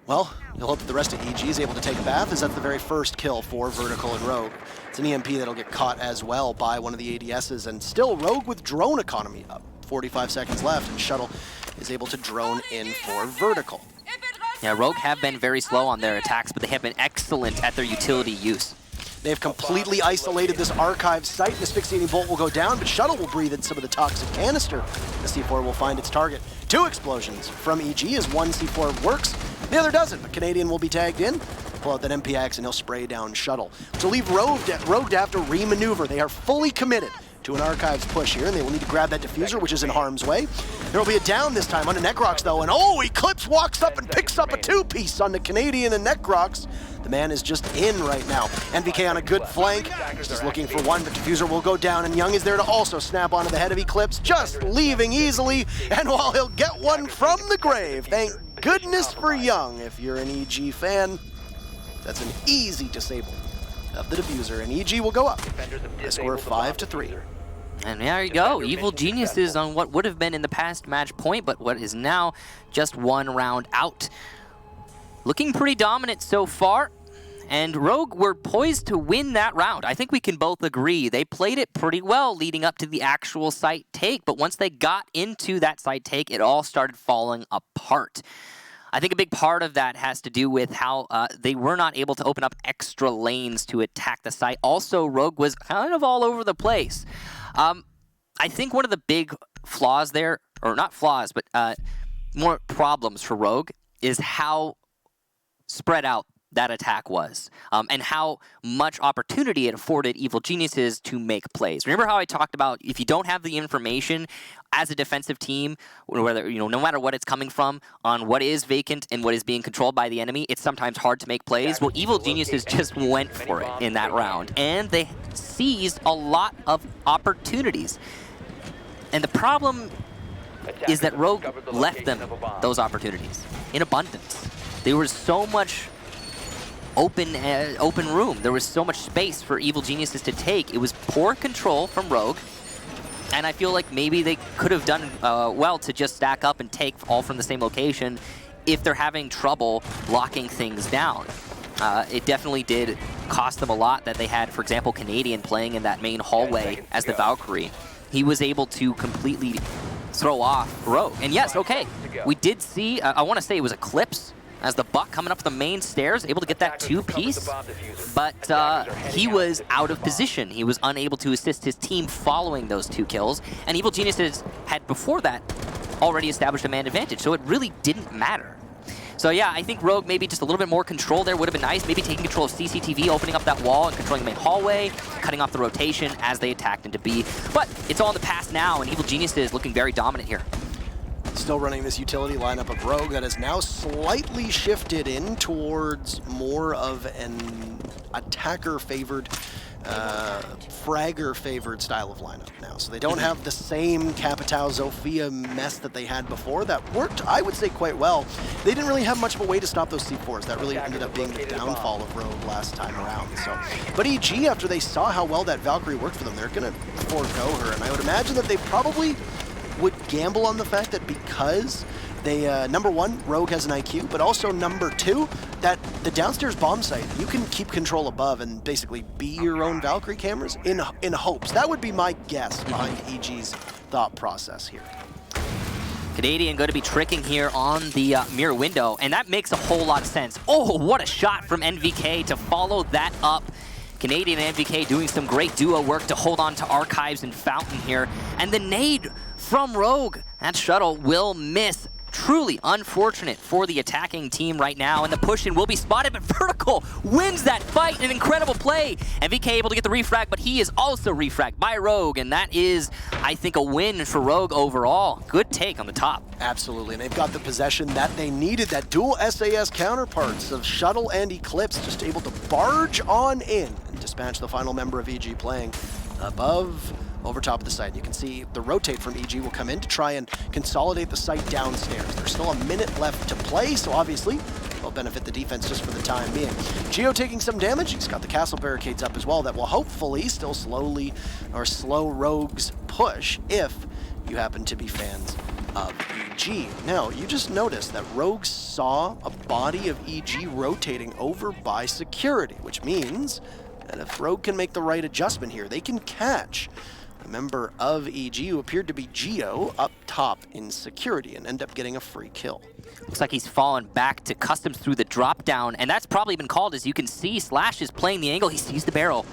hope that the rest of EG is able to take a bath, as that's the very first kill for Vertical and Rogue. It's an EMP that'll get caught as well by one of the ADSs, and still Rogue with drone economy up. 45 seconds left, and Shuttle is able to drone in for Vertical. Yeah, Rogue have been very slow on their attacks, but they have been excellent at their utility use. They've completely isolated this archive site. The asphyxiating bolt will go down, but Shuttle will breathe in some of the toxic canister. The C4 will find its target. 2 explosions from EG as one C4 works, the other doesn't, but Canadian will be tagged in. Pull out that MPX and he'll spray down Shuttle. To leave Rogue to have to re-maneuver. They are fully committed to an Archives push here, and they will need to grab that diffuser, which is in harm's way. There will be a down this time onto Necrox, though, and Eclipse walks up and picks up a 2-piece on the Canadian and Necrox. The man is just in right now. NVK on a good flank, just looking for one, but diffuser will go down, and Young is there to also snap onto the head of Eclipse, just leaving easily, and while he'll get one from the grave, thank goodness for Young, if you're an EG fan, that's an easy disable of the diffuser, and EG will go up. A score of 5-3. And there you go, Evil Geniuses on what would have been in the past match point, but what is now just one round out. Looking pretty dominant so far, and Rogue were poised to win that round. I think we can both agree. They played it pretty well leading up to the actual site take, but once they got into that site take, it all started falling apart. I think a big part of that has to do with how they were not able to open up extra lanes to attack the site. Also, Rogue was kind of all over the place. I think one of the big flaws there, or not flaws, but more problems for Rogue, is how spread out that attack was, and how much opportunity it afforded Evil Geniuses to make plays. Remember how I talked about if you don't have the information as a defensive team, whether no matter what it's coming from, on what is vacant and what is being controlled by the enemy, it's sometimes hard to make plays. Well, Evil Geniuses just went for it in that round, and they seized a lot of opportunities. And the problem is that Rogue left them those opportunities in abundance. There was so much open room. There was so much space for Evil Geniuses to take. It was poor control from Rogue, and I feel like maybe they could have done well to just stack up and take all from the same location if they're having trouble locking things down. It definitely did cost them a lot that they had, for example, Canadian playing in that main hallway as the Valkyrie. He was able to completely throw off Rogue. And yes, okay, we did see, I want to say it was Eclipse, as the Buck coming up the main stairs, able to get that two-piece, but he was out of position. He was unable to assist his team following those 2 kills, and Evil Geniuses had, before that, already established a man advantage, so it really didn't matter. So yeah, I think Rogue maybe just a little bit more control there would have been nice, maybe taking control of CCTV, opening up that wall and controlling the main hallway, cutting off the rotation as they attacked into B. But it's all in the past now, and Evil Geniuses looking very dominant here. Still running this utility lineup of Rogue that has now slightly shifted in towards more of an attacker-favored, fragger-favored style of lineup now. So they don't have the same Capitao Zofia mess that they had before. That worked, I would say, quite well. They didn't really have much of a way to stop those C4s. That really ended up being the downfall of Rogue last time around. So, but EG, after they saw how well that Valkyrie worked for them, they're going to forego her. And I would imagine that they probably would gamble on the fact that because they, number one, Rogue has an IQ, but also number 2, that the downstairs bomb site, you can keep control above and basically be your own Valkyrie cameras in hopes. That would be my guess behind EG's thought process here. Canadian going to be tricking here on the mirror window, and that makes a whole lot of sense. Oh, what a shot from NVK to follow that up. Canadian and NVK doing some great duo work to hold on to Archives and Fountain here. And the nade from Rogue. That shuttle will miss. Truly unfortunate for the attacking team right now, and the push-in will be spotted, but Vertical wins that fight. An incredible play. NVK able to get the refrag, but he is also refragged by Rogue, and that is, I think, a win for Rogue overall. Good take on the top. Absolutely, and they've got the possession that they needed, that dual SAS counterparts of Shuttle and Eclipse just able to barge on in and dispatch the final member of EG playing above, over top of the site. You can see the rotate from EG will come in to try and consolidate the site downstairs. There's still a minute left to play, so obviously will benefit the defense just for the time being. Geo taking some damage. He's got the castle barricades up as well that will hopefully still slowly or slow Rogue's push if you happen to be fans of EG. Now, you just noticed that Rogue saw a body of EG rotating over by security, which means that if Rogue can make the right adjustment here, they can catch a member of EG who appeared to be Geo up top in security and end up getting a free kill. Looks like he's fallen back to Customs through the drop down, and that's probably been called. As you can see, Slash is playing the angle. He sees the barrel,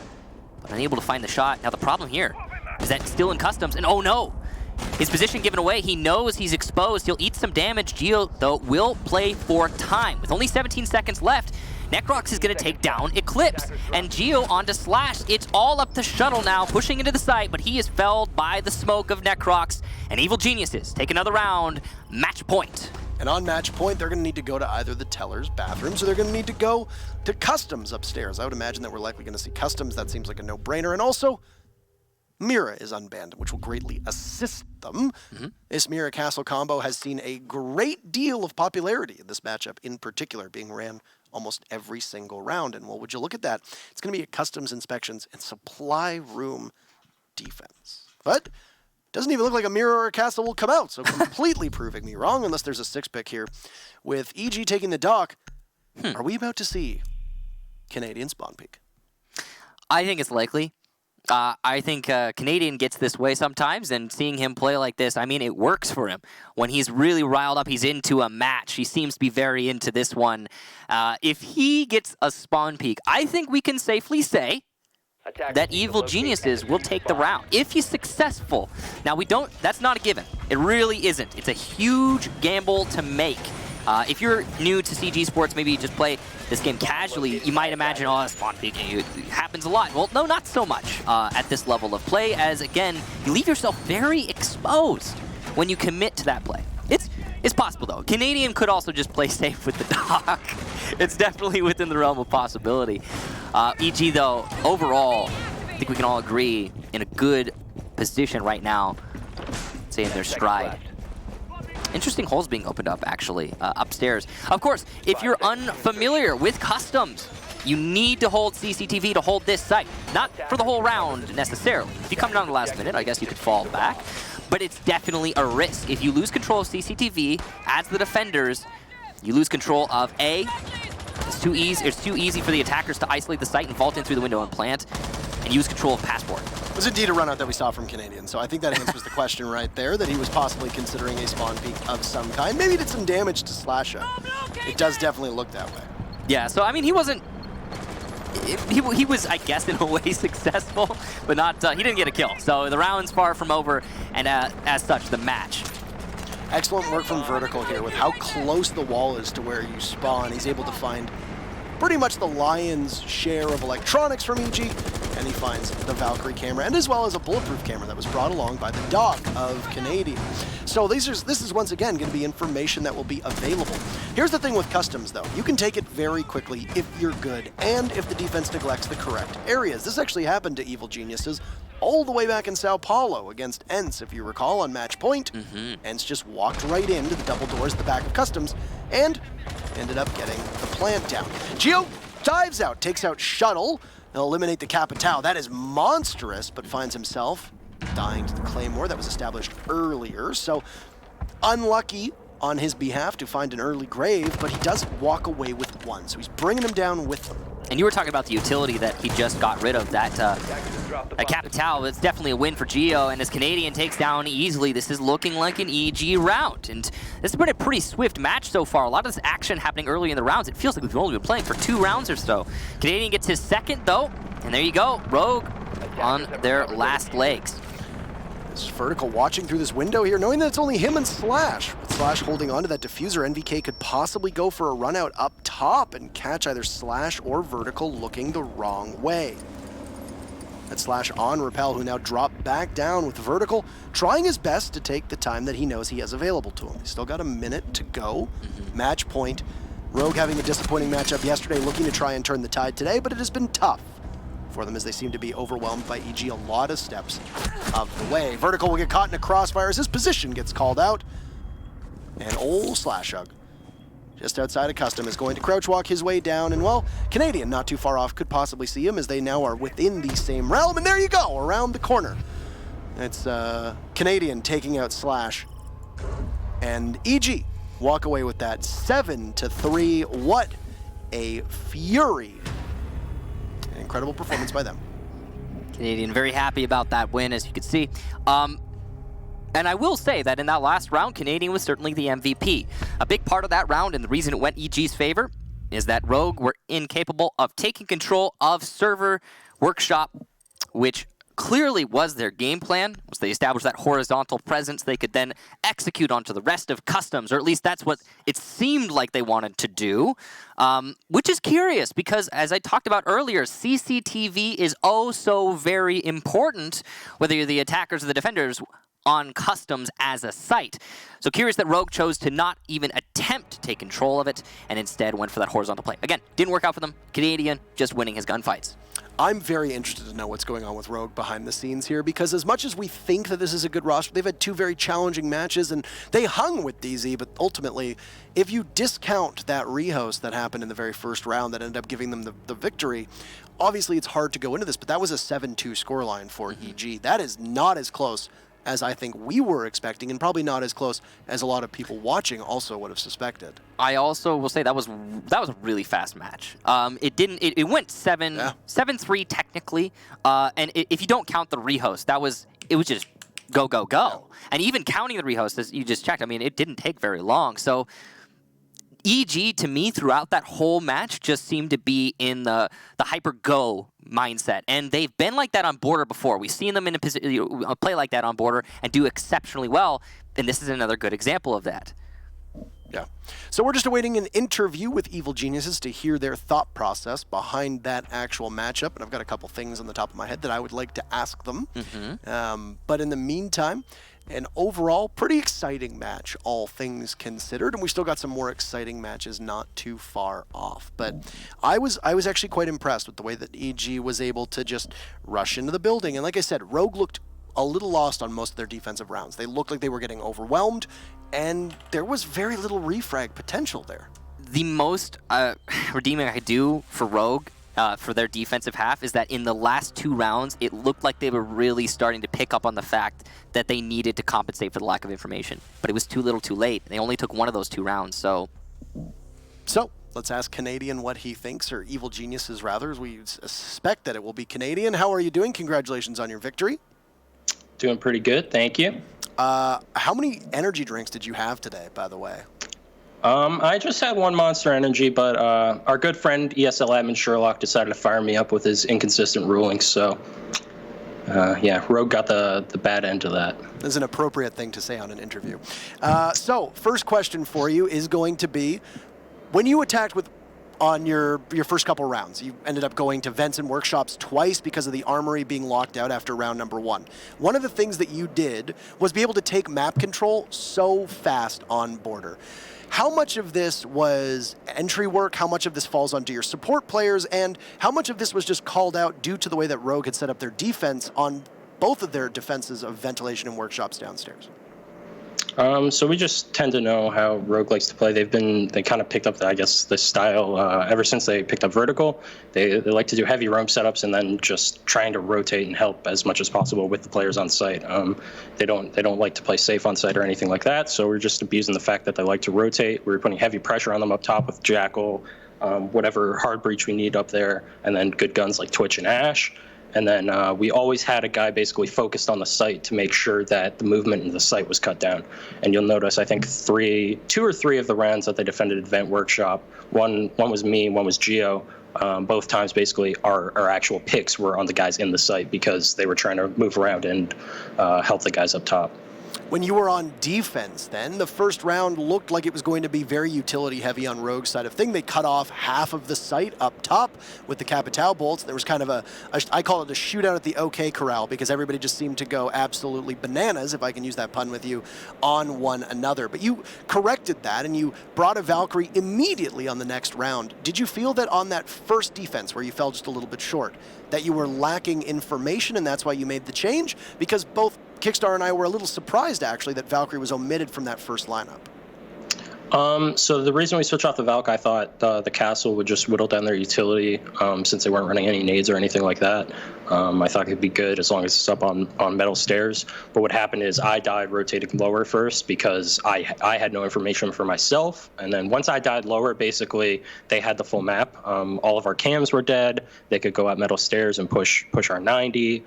but unable to find the shot. Now the problem here is that still in Customs, and oh no! His position given away. He knows he's exposed. He'll eat some damage. Geo, though, will play for time. With only 17 seconds left, Necrox is going to take down Eclipse, and Geo onto Slash. It's all up to Shuttle now, pushing into the site, but he is felled by the smoke of Necrox, and Evil Geniuses take another round. Match point. And on match point, they're going to need to go to either the Teller's bathrooms or they're going to need to go to Customs upstairs. I would imagine that we're likely going to see Customs. That seems like a no-brainer. And also, Mira is unbanned, which will greatly assist them. This Mira Castle combo has seen a great deal of popularity in this matchup, in particular, being ran almost every single round. And well, would you look at that? It's going to be a customs inspections and supply room defense. But doesn't even look like a Mira or a Castle will come out, so completely proving me wrong, unless there's a 6-pick here. With EG taking the dock, are we about to see Canadian spawn peak? I think it's likely. I think Canadian gets this way sometimes, and seeing him play like this, I mean, it works for him. When he's really riled up, he's into a match. He seems to be very into this one. If he gets a spawn peak, I think we can safely say that Evil Geniuses will take the round if he's successful. Now, that's not a given. It really isn't. It's a huge gamble to make. If you're new to CG Sports, maybe you just play this game casually, you might imagine, oh, spawn peeking, it happens a lot. Well, no, not so much at this level of play, as, again, you leave yourself very exposed when you commit to that play. It's possible, though. Canadian could also just play safe with the dock. It's definitely within the realm of possibility. EG, though, overall, I think we can all agree, in a good position right now, say in their stride. Interesting holes being opened up, actually, upstairs. Of course, if you're unfamiliar with customs, you need to hold CCTV to hold this site. Not for the whole round, necessarily. If you come down to the last minute, I guess you could fall back. But it's definitely a risk. If you lose control of CCTV, as the defenders, you lose control of A. It's too easy for the attackers to isolate the site and vault in through the window and plant, and use control of passport. It was indeed a run out that we saw from Canadian, so I think that answers the question right there, that he was possibly considering a spawn peak of some kind. Maybe did some damage to Slasha. It does definitely look that way. Yeah, so I mean, he wasn't... He was, I guess, in a way successful, but not. He didn't get a kill. So the round's far from over, and as such, the match. Excellent work from Vertical here with how close the wall is to where you spawn. He's able to find pretty much the lion's share of electronics from EG, and he finds the Valkyrie camera, and as well as a bulletproof camera that was brought along by the dock of Canadian. So this is once again going to be information that will be available. Here's the thing with customs, though. You can take it very quickly if you're good, and if the defense neglects the correct areas. This actually happened to Evil Geniuses all the way back in Sao Paulo against Ents, if you recall, on match point. Ents just walked right into the double doors at the back of customs, and ended up getting the plant down. Geo dives out, takes out Shuttle. They'll eliminate the Capitao. That is monstrous, but finds himself dying to the Claymore that was established earlier. So unlucky on his behalf to find an early grave, but he does walk away with one. So he's bringing him down with him. And you were talking about the utility that he just got rid of. That Capitao, it's definitely a win for Geo, and as Canadian takes down easily, this is looking like an EG round. And this has been a pretty swift match so far. A lot of this action happening early in the rounds. It feels like we've only been playing for 2 rounds or so. Canadian gets his second, though, and there you go. Rogue on their last legs. This Vertical watching through this window here, knowing that it's only him and Slash. With Slash holding onto that diffuser, NVK could possibly go for a run out up top and catch either Slash or Vertical looking the wrong way. That Slash on Repel, who now dropped back down with Vertical, trying his best to take the time that he knows he has available to him. He's still got a minute to go. Match point. Rogue having a disappointing matchup yesterday, looking to try and turn the tide today, but it has been tough for them as they seem to be overwhelmed by EG a lot of steps of the way. Vertical will get caught in a crossfire as his position gets called out. And old Slashug, just outside of custom, is going to crouch walk his way down. And well, Canadian, not too far off, could possibly see him as they now are within the same realm. And there you go, around the corner. It's Canadian taking out Slash. And EG walk away with that 7-3. What a fury. An incredible performance by them. Canadian very happy about that win, as you can see. And I will say that in that last round, Canadian was certainly the MVP. A big part of that round, and the reason it went EG's favor, is that Rogue were incapable of taking control of server workshop, which clearly was their game plan. Once they established that horizontal presence, they could then execute onto the rest of customs, or at least that's what it seemed like they wanted to do, which is curious because, as I talked about earlier, CCTV is oh so very important, whether you're the attackers or the defenders, on customs as a site. So curious that Rogue chose to not even attempt to take control of it and instead went for that horizontal play. Again, didn't work out for them. Canadian just winning his gunfights. I'm very interested to know what's going on with Rogue behind the scenes here, because as much as we think that this is a good roster, they've had 2 very challenging matches, and they hung with DZ, but ultimately, if you discount that rehost that happened in the very first round that ended up giving them the victory, obviously it's hard to go into this, but that was a 7-2 scoreline for EG. That is not as close as I think we were expecting, and probably not as close as a lot of people watching also would have suspected. I also will say that was a really fast match. It went 7-3 technically, and if you don't count the rehost, it was just go go go. Yeah. And even counting the rehost, as you just checked, I mean, it didn't take very long. So EG, to me, throughout that whole match, just seemed to be in the hyper-go mindset. And they've been like that on Border before. We've seen them in a play like that on Border and do exceptionally well, and this is another good example of that. Yeah. So we're just awaiting an interview with Evil Geniuses to hear their thought process behind that actual matchup, and I've got a couple things on the top of my head that I would like to ask them. But in the meantime, an overall pretty exciting match, all things considered, and we still got some more exciting matches not too far off. But I was actually quite impressed with the way that EG was able to just rush into the building. And like I said, Rogue looked a little lost on most of their defensive rounds. They looked like they were getting overwhelmed, and there was very little refrag potential there. The most redeeming I could do for Rogue for their defensive half is that in the last 2 rounds, it looked like they were really starting to pick up on the fact that they needed to compensate for the lack of information. But it was too little too late. They only took 1 of those 2 rounds, so let's ask Canadian what he thinks, or Evil Geniuses rather, as we suspect that it will be Canadian. How are you doing? Congratulations on your victory. Doing pretty good, thank you. How many energy drinks did you have today, by the way? I just had 1 Monster Energy, but our good friend ESL admin Sherlock decided to fire me up with his inconsistent rulings, so yeah, Rogue got the bad end of that. That's an appropriate thing to say on an interview. So, first question for you is going to be, when you attacked on your first couple rounds, you ended up going to vents and workshops twice because of the armory being locked out after round number 1. One of the things that you did was be able to take map control so fast on Border. How much of this was entry work? How much of this falls onto your support players? And how much of this was just called out due to the way that Rogue had set up their defense on both of their defenses of ventilation and workshops downstairs? So we just tend to know how Rogue likes to play. They kind of picked up, this style ever since they picked up Vertical. They like to do heavy roam setups and then just trying to rotate and help as much as possible with the players on site. They don't like to play safe on site or anything like that. So we're just abusing the fact that they like to rotate. We're putting heavy pressure on them up top with Jackal, whatever hard breach we need up there, and then good guns like Twitch and Ash. And then we always had a guy basically focused on the site to make sure that the movement in the site was cut down. And you'll notice, I think 2 or 3 of the rounds that they defended Vent Workshop, one was me, one was Geo. Both times, basically, our actual picks were on the guys in the site because they were trying to move around and help the guys up top. When you were on defense then, the first round looked like it was going to be very utility heavy on Rogue's side of thing. They cut off half of the site up top with the Capital bolts. There was kind of I call it a shootout at the OK Corral, because everybody just seemed to go absolutely bananas, if I can use that pun with you, on one another. But you corrected that and you brought a Valkyrie immediately on the next round. Did you feel that on that first defense where you fell just a little bit short, that you were lacking information and that's why you made the change? Because both Kickstar and I were a little surprised, actually, that Valkyrie was omitted from that first lineup. So the reason we switched off the Valk, I thought the castle would just whittle down their utility since they weren't running any nades or anything like that. I thought it could be good as long as it's up on metal stairs. But what happened is I died rotating lower first because I had no information for myself. And then once I died lower, basically, they had the full map. All of our cams were dead. They could go up metal stairs and push our 90.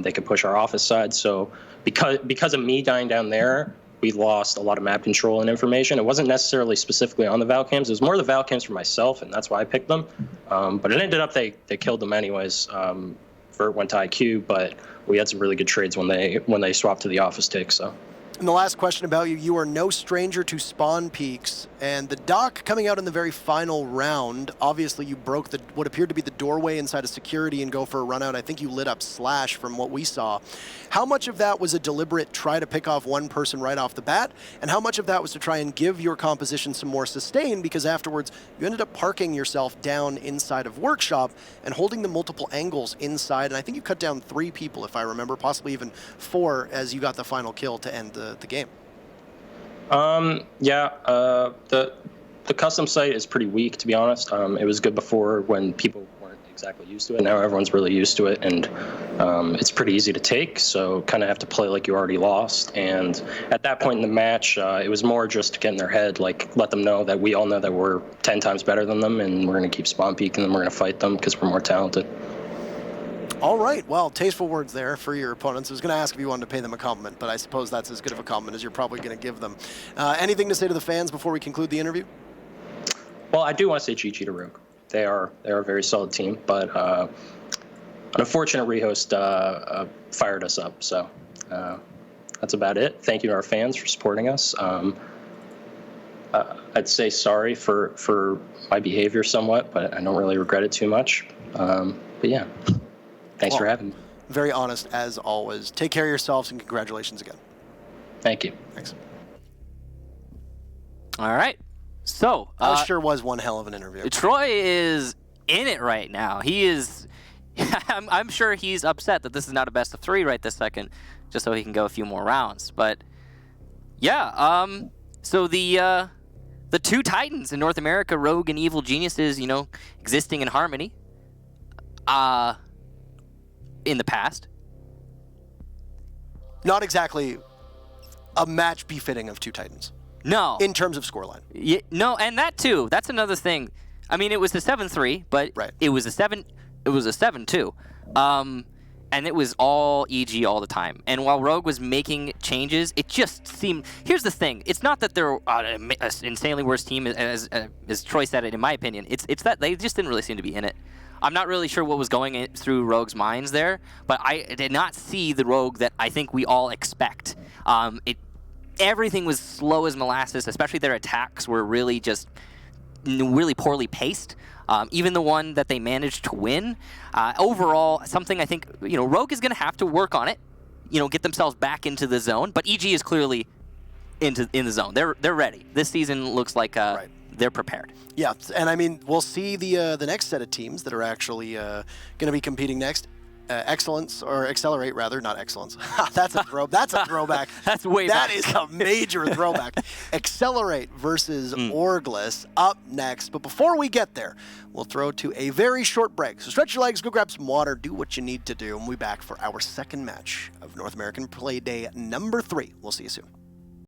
They could push our office side. So because of me dying down there, we lost a lot of map control and information. It wasn't necessarily specifically on the Valcams. It was more the Valcams for myself, and that's why I picked them. But it ended up they killed them anyways. Vert went to IQ, but we had some really good trades when they swapped to the office tick. So And the last question about you, you are no stranger to spawn peaks, and the dock coming out in the very final round, obviously you broke what appeared to be the doorway inside of security and go for a run out. I think you lit up Slash from what we saw. How much of that was a deliberate try to pick off one person right off the bat, and how much of that was to try and give your composition some more sustain, because afterwards you ended up parking yourself down inside of Workshop and holding the multiple angles inside, and I think you cut down 3 people, if I remember, possibly even 4 as you got the final kill to end the game. The custom site is pretty weak, to be honest. It was good before when people weren't exactly used to it. Now everyone's really used to it, and it's pretty easy to take, so kind of have to play like you already lost. And at that point in the match, it was more just to get in their head, like let them know that we all know that we're 10 times better than them, and we're going to keep spawn peeking and we're going to fight them because we're more talented. All right, well, tasteful words there for your opponents. I was going to ask if you wanted to pay them a compliment, but I suppose that's as good of a compliment as you're probably going to give them. Anything to say to the fans before we conclude the interview? Well, I do want to say GG to Rogue. They are a very solid team, but an unfortunate rehost fired us up, so that's about it. Thank you to our fans for supporting us. I'd say sorry for my behavior somewhat, but I don't really regret it too much. But yeah. Thanks for having me. Very honest, as always. Take care of yourselves, and congratulations again. Thank you. Thanks. All right. So, that sure was one hell of an interview. Troy is in it right now. He is. I'm sure he's upset that this is not a best of 3 right this second, just so he can go a few more rounds. But yeah. So the 2 Titans in North America, Rogue and Evil Geniuses, existing in harmony. In the past. Not exactly a match befitting of 2 Titans. No. In terms of scoreline. Yeah, no, and that too. That's another thing. I mean, it was a 7-3, but it was a 7-2. And it was all EG all the time. And while Rogue was making changes, it just seemed... Here's the thing. It's not that they're an insanely worse team, as Troy said it, in my opinion. It's that they just didn't really seem to be in it. I'm not really sure what was going through Rogue's minds there, but I did not see the Rogue that I think we all expect. Everything was slow as molasses, especially their attacks were really just really poorly paced. Even the one that they managed to win. Overall, something I think, Rogue is going to have to work on it, get themselves back into the zone, but EG is clearly in the zone. They're ready. This season looks like they're prepared. Yeah, and I mean, we'll see the next set of teams that are actually going to be competing next. Excellence, or Accelerate rather, not Excellence. That's a throwback. That's way back. That is a major throwback. Accelerate versus Orgless up next. But before we get there, we'll throw to a very short break. So stretch your legs, go grab some water, do what you need to do, and we'll be back for our second match of North American Play Day number 3. We'll see you soon.